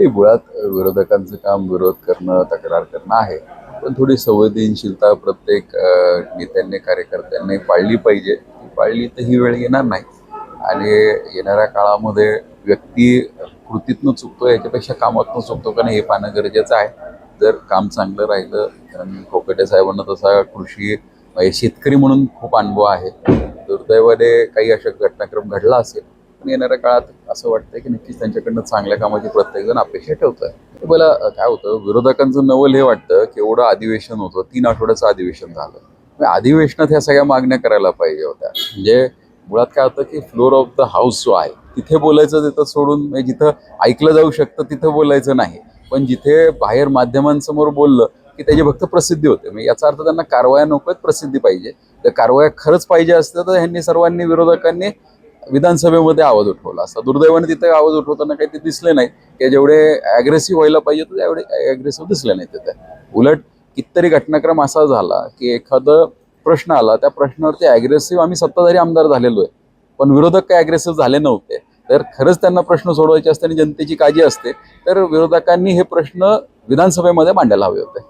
हे मुळात विरोधकांचं काम विरोध करणं, तक्रार करणं आहे. पण थोडी संवेदनशीलता प्रत्येक नेत्यांनी, कार्यकर्त्यांनी पाळली पाहिजे. ती पाळली तर ही वेळ येणार नाही. आणि येणाऱ्या काळामध्ये व्यक्ती कृतीतनं चुकतो याच्यापेक्षा कामातनं चुकतो का नाही हे पाहणं गरजेचं आहे. जर काम चांगलं राहिलं, कारण कोकटे साहेबांना तसा कृषी शेतकरी म्हणून खूप अनुभव आहे. दुर्दैवाने काही अशा घटनाक्रम घडला असेल, पण येणाऱ्या काळात असं वाटतंय की नक्कीच त्यांच्याकडनं चांगल्या कामाची प्रत्येकजण अपेक्षा ठेवतोय. मला काय होतं, विरोधकांचं नवल हे वाटतं की एवढं अधिवेशन होतं, 3 आठवड्याचं अधिवेशन झालं. अधिवेशनात ह्या सगळ्या मागण्या करायला पाहिजे होत्या. म्हणजे मुळात काय होतं की फ्लोर ऑफ द हाऊस जो आहे तिथे बोलायचं, तिथं सोडून म्हणजे जिथं ऐकलं जाऊ शकतं तिथं बोलायचं नाही. पण जिथे बाहेर माध्यमांसमोर बोललं की त्याची फक्त प्रसिद्धी होते. म्हणजे याचा अर्थ त्यांना कारवाया नको आहेत, प्रसिद्धी पाहिजे. तर कारवाया खरंच पाहिजे असतं तर ह्यांनी सर्वांनी विरोधकांनी विधानसभेमध्ये आवाज उठवला असता. दुर्दैवाने तिथे आवाज उठवताना काही ते दिसले नाही की जेवढे अग्रेसिव्ह व्हायला पाहिजे होते तेवढे अग्रेसिव्ह दिसले नाही तिथे. उलट कितीतरी घटनाक्रम असा झाला की एखादं प्रश्न आला, त्या प्रश्नावरती अग्रेसिव्ह आम्ही सत्ताधारी आमदार झालेलो आहे, पण विरोधक काही अग्रेसिव्ह झाले नव्हते. तर खरंच त्यांना प्रश्न सोडवायचे असते आणि जनतेची काळजी असते तर विरोधकांनी हे प्रश्न विधानसभेमध्ये मांडायला हवे होते.